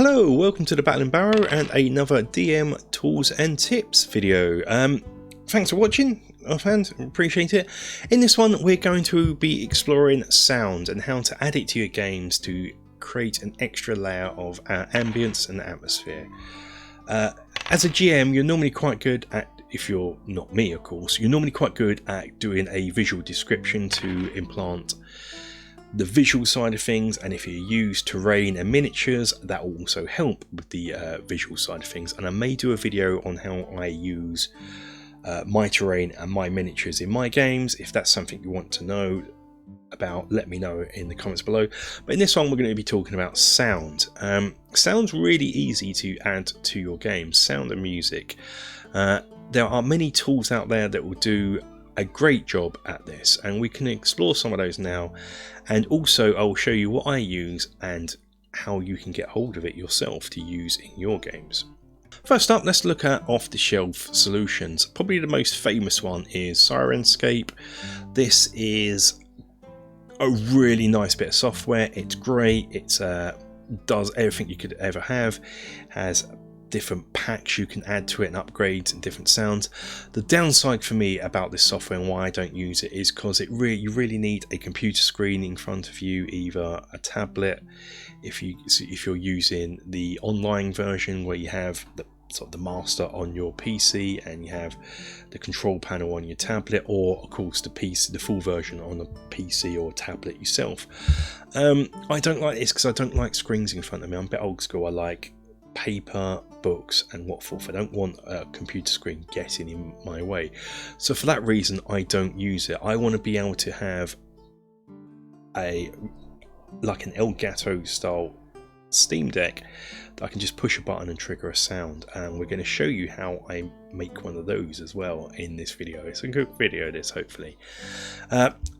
Hello, welcome to the Battlin Barrow and another DM tools and tips video. Thanks for watching, our fans, appreciate it. In this one we're going to be exploring sound and how to add it to your games to create an extra layer of ambience and atmosphere. As a GM you're normally quite good at, if you're not me of course, you're normally quite good at doing a visual description to implant the visual side of things, and if you use terrain and miniatures that will also help with the visual side of things. And I may do a video on how I use my terrain and my miniatures in my games. If that's something you want to know about, let me know in the comments below. But in this one we're going to be talking about sound. Sound's really easy to add to your games, sound and music. There are many tools out there that will do a great job at this, and we can explore some of those now, and also I'll show you what I use and how you can get hold of it yourself to use in your games. First up, let's look at off-the-shelf solutions. Probably the most famous one is Sirenscape. This is a really nice bit of software. It's great. It does everything you could ever have. Has different packs you can add to it and upgrades and different sounds. The downside for me about this software and why I don't use it is because you really need a computer screen in front of you, either a tablet if you're using the online version where you have the sort of the master on your PC and you have the control panel on your tablet, or of course the full version on a PC or tablet yourself. I don't like this because I don't like screens in front of me. I'm a bit old school. I like paper, books and what for. I don't want a computer screen getting in my way, so for that reason I don't use it. I want to be able to have like an Elgato style Steam Deck that I can just push a button and trigger a sound, and we're going to show you how I make one of those as well in this video. It's a good video this, hopefully.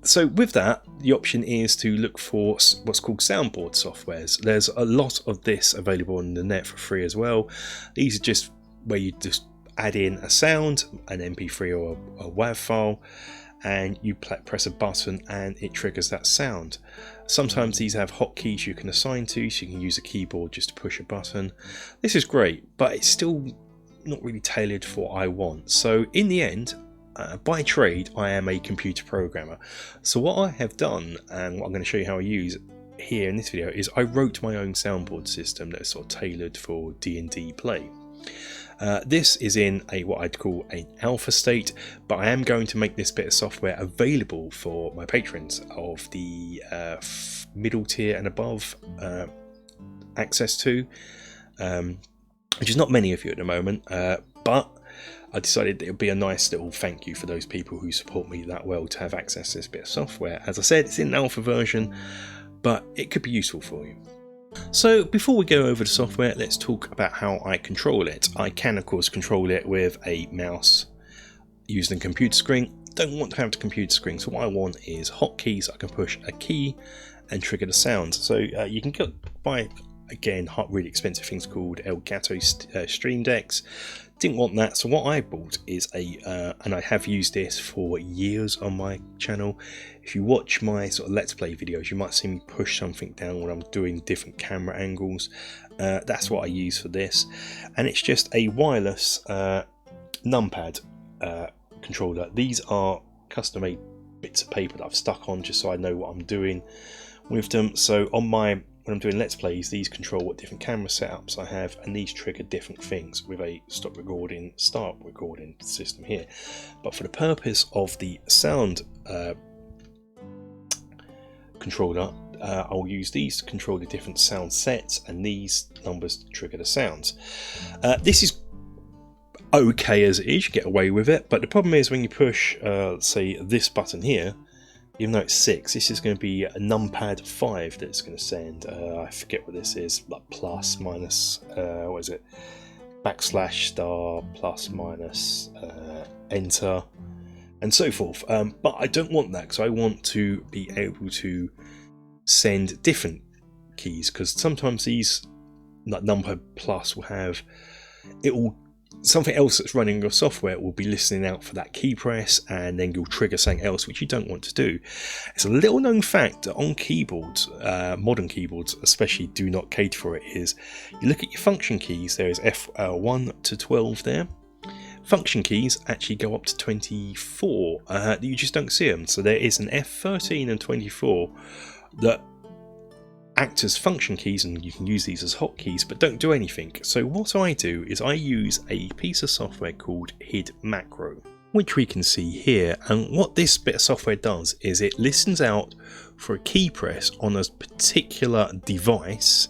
So with that, the option is to look for what's called Soundboard softwares. There's a lot of this available on the net for free as well. These are just where you just add in a sound, an MP3 or a WAV file, and you press a button and it triggers that sound. Sometimes these have hotkeys you can assign to, so you can use a keyboard just to push a button. This is great, but it's still not really tailored for what I want. So in the end, by trade, I am a computer programmer. So what I have done, and what I'm going to show you how I use here in this video, is I wrote my own soundboard system that is sort of tailored for D&D play. This is in what I'd call an alpha state, but I am going to make this bit of software available for my patrons of the middle tier and above access to, which is not many of you at the moment, but I decided it would be a nice little thank you for those people who support me that well to have access to this bit of software. As I said, it's in an alpha version, but it could be useful for you. So before we go over the software, let's talk about how I control it. I can of course control it with a mouse using a computer screen. Don't want to have the computer screen, so what I want is hotkeys. I can push a key and trigger the sound. So you can buy, again, really expensive things called Elgato Stream Decks. Didn't want that, so what I bought is and I have used this for years on my channel. If you watch my sort of let's play videos, you might see me push something down when I'm doing different camera angles. That's what I use for this, and it's just a wireless numpad controller. These are custom made bits of paper that I've stuck on just so I know what I'm doing with them. So when I'm doing let's plays, these control what different camera setups I have, and these trigger different things with a stop recording, start recording system here. But for the purpose of the sound controller, I'll use these to control the different sound sets and these numbers to trigger the sounds. This is okay as it is, you get away with it, but the problem is when you push say this button here, even though it's 6, this is going to be a numpad 5 that's going to send, I forget what this is, like plus, minus, what is it, backslash, star, plus, minus, enter, and so forth. But I don't want that because I want to be able to send different keys, because sometimes these, like numpad plus, will have, it will something else that's running your software will be listening out for that key press, and then you'll trigger something else which you don't want to do. It's a little known fact that on keyboards, modern keyboards especially, do not cater for it. Is you look at your function keys, there is F1 to 12 there. Function keys actually go up to 24, you just don't see them. So there is an F13 and 24 that act as function keys, and you can use these as hotkeys, but don't do anything. So what I do is I use a piece of software called HID Macro, which we can see here. And what this bit of software does is it listens out for a key press on a particular device.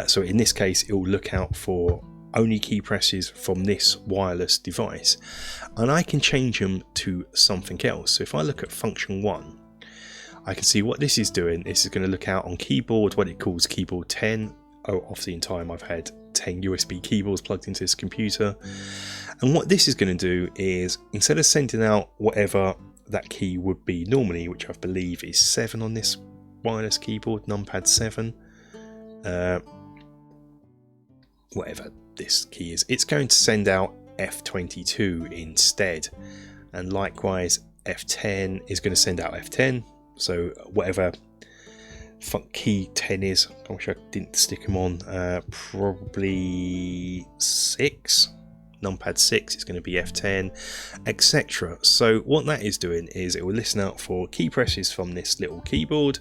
So in this case, it will look out for only key presses from this wireless device, and I can change them to something else. So if I look at function 1, I can see what this is doing. This is going to look out on keyboard, what it calls keyboard 10. Oh, obviously in time I've had 10 USB keyboards plugged into this computer. And what this is going to do is, instead of sending out whatever that key would be normally, which I believe is 7 on this wireless keyboard, numpad 7, whatever this key is, it's going to send out F22 instead. And likewise, F10 is going to send out F10. So whatever key 10 is, I wish I didn't stick them on, probably 6, numpad 6 is going to be F10, etc. So what that is doing is it will listen out for key presses from this little keyboard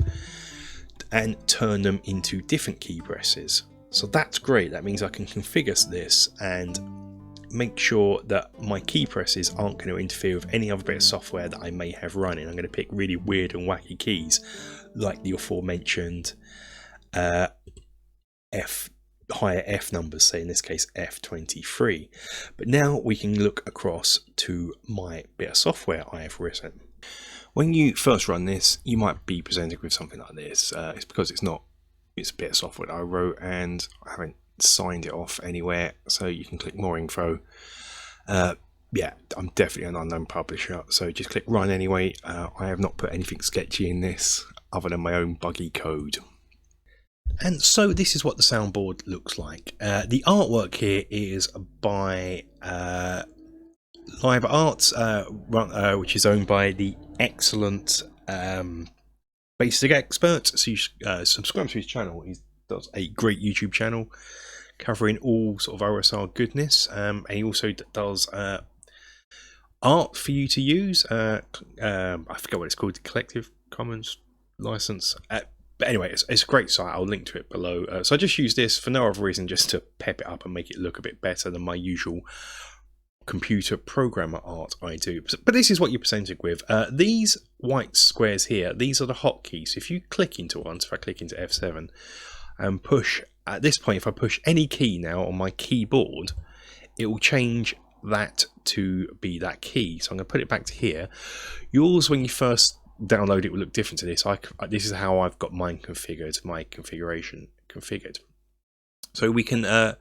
and turn them into different key presses. So that's great. That means I can configure this and make sure that my key presses aren't going to interfere with any other bit of software that I may have running. I'm going to pick really weird and wacky keys like the aforementioned higher F numbers, say in this case F23. But now we can look across to my bit of software I have written. When you first run this, you might be presented with something like this. It's because it's a bit of software that I wrote and I haven't signed it off anywhere, so you can click more info. Yeah, I'm definitely an unknown publisher, so just click run anyway. I have not put anything sketchy in this other than my own buggy code. And so this is what the soundboard looks like. The artwork here is by Live Arts, which is owned by the excellent Basic Expert. So you subscribe to his channel. He does a great YouTube channel covering all sort of OSR goodness, and he also does art for you to use. I forget what it's called, the Collective Commons license. But anyway, it's a great site. I'll link to it below. So I just use this for no other reason, just to pep it up and make it look a bit better than my usual computer programmer art I do. But this is what you're presented with. These white squares here, these are the hotkeys. If you click into one, so if I click into F7 and push, at this point, if I push any key now on my keyboard, it will change that to be that key. So I'm going to put it back to here. Yours, when you first download it, will look different to this. This is how I've got mine configured, my configuration configured. So we can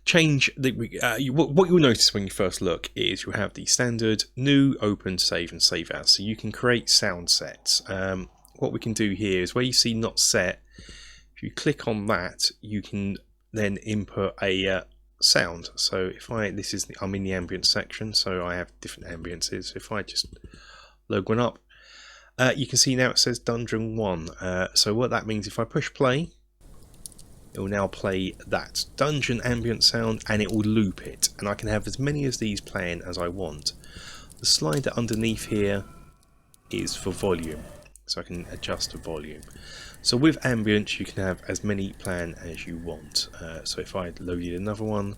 change what you'll notice when you first look is you have the standard, new, open, save and save as. So you can create sound sets. What we can do here is where you see not set, if you click on that, you can then input a sound. So if I'm in the ambience section, so I have different ambiences. If I just load one up, you can see now it says Dungeon 1. So what that means, if I push play, it will now play that dungeon ambient sound and it will loop it, and I can have as many of these playing as I want. The slider underneath here is for volume, so I can adjust the volume. So with ambience you can have as many playing as you want. So if I loaded another one,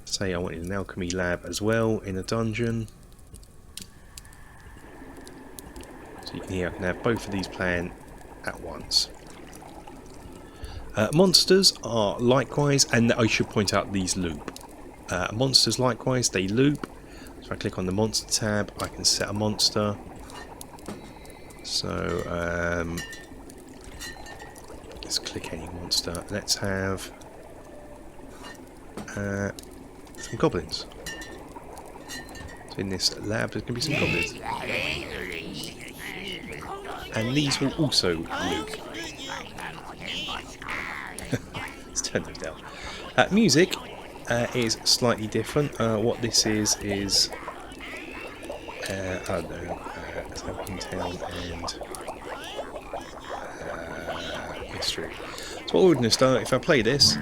say I wanted an alchemy lab as well in a dungeon, so you can hear I can have both of these playing at once. Monsters are likewise, and I should point out these loop. Monsters likewise, they loop. So if I click on the monster tab, I can set a monster. So let's click any monster. Let's have some goblins. So in this lab there's going to be some goblins. And these will also loop. Let's turn those down. Music is slightly different. What this is I don't know, Southampton Town and history. So what we're going to start, if I play this,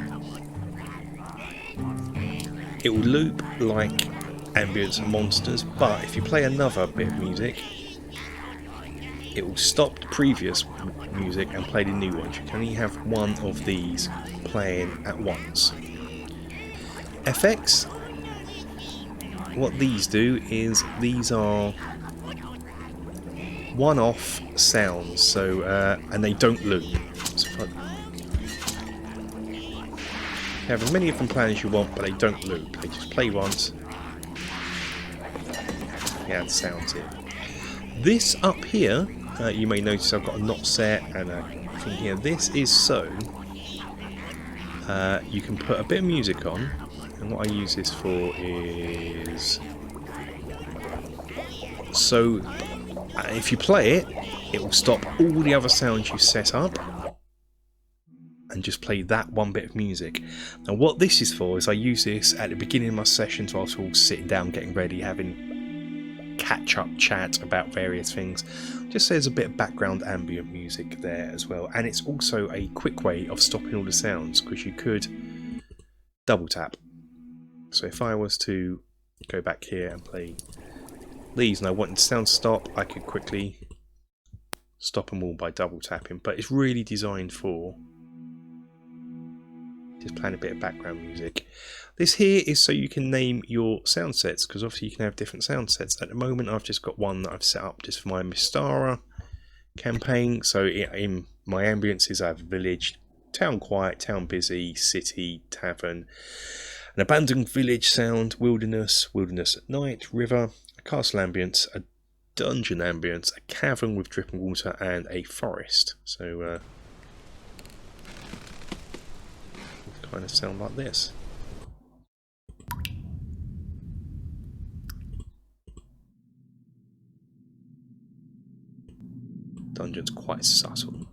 it will loop like ambience and monsters, but if you play another bit of music, it will stop the previous music and play the new ones. You can only have one of these playing at once. FX, what these do is these are one-off sounds, so and they don't loop. So you have as many of them playing as you want, but they don't loop. They just play once. Yeah, the sounds here. This up here, you may notice I've got a knot set and a thing here. This is so you can put a bit of music on, and what I use this for is so if you play it, it will stop all the other sounds you set up and just play that one bit of music. Now what this is for is I use this at the beginning of my sessions whilst we're all sitting down getting ready, having catch-up chat about various things. Just so there's a bit of background ambient music there as well, and it's also a quick way of stopping all the sounds because you could double tap. So if I was to go back here and play these and I wanted the sound to stop, I could quickly stop them all by double tapping, but it's really designed for just playing a bit of background music. This here is so you can name your sound sets, because obviously you can have different sound sets. At the moment I've just got one that I've set up just for my Mystara campaign. So in my ambiences I have village, town quiet, town busy, city, tavern, an abandoned village sound, wilderness, wilderness at night, river, a castle ambience, a dungeon ambience, a cavern with dripping water, and a forest. So kind of sound like this. Dungeon's quite subtle.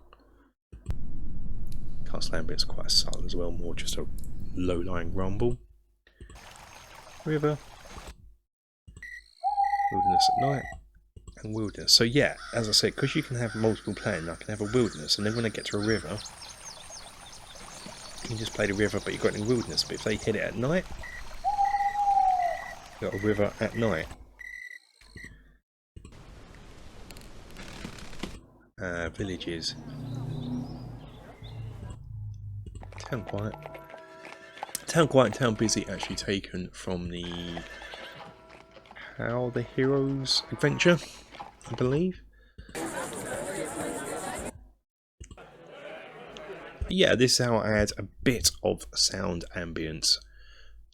Castle ambience quite subtle as well, more just a low-lying rumble. River, wilderness at night, and wilderness. So yeah, as I said, because you can have multiple playing, I can have a wilderness, and then when I get to a river, you can just play the river, but you've got it in wilderness. But if they hit it at night, you've got a river at night. Villages. Town quiet. Town quiet and town busy actually taken from the How the Heroes Adventure, I believe. Yeah, this is how I add a bit of sound ambience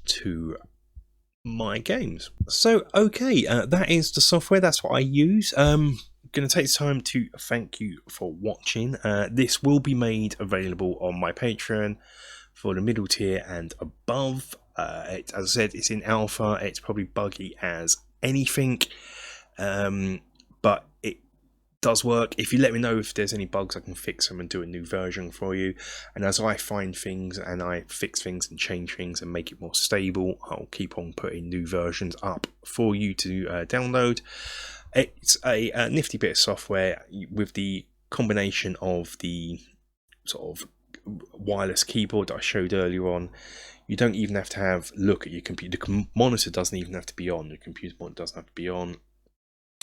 to my games. So okay, that is the software, that's what I use. Going to take the time to thank you for watching. This will be made available on my Patreon for the middle tier and above. As I said, it's in alpha, it's probably buggy as anything, but it does work. If you let me know if there's any bugs, I can fix them and do a new version for you. And as I find things and I fix things and change things and make it more stable, I'll keep on putting new versions up for you to download. It's a nifty bit of software with the combination of the sort of wireless keyboard that I showed earlier on. You don't even have to look at your computer. The monitor doesn't even have to be on. The computer monitor doesn't have to be on.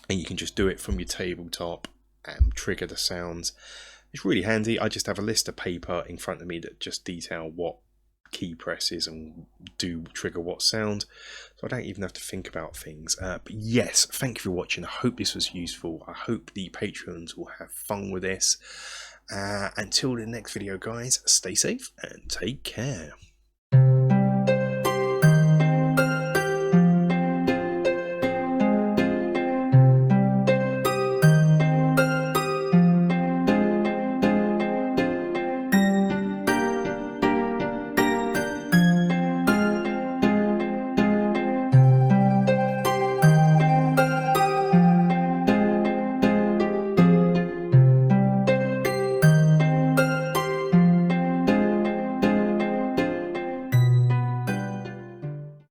And you can just do it from your tabletop and trigger the sounds. It's really handy. I just have a list of paper in front of me that just detail what key presses and do trigger what sound, so I don't even have to think about things. But yes, thank you for watching. I hope this was useful. I hope the patrons will have fun with this. Until the next video, guys, stay safe and take care.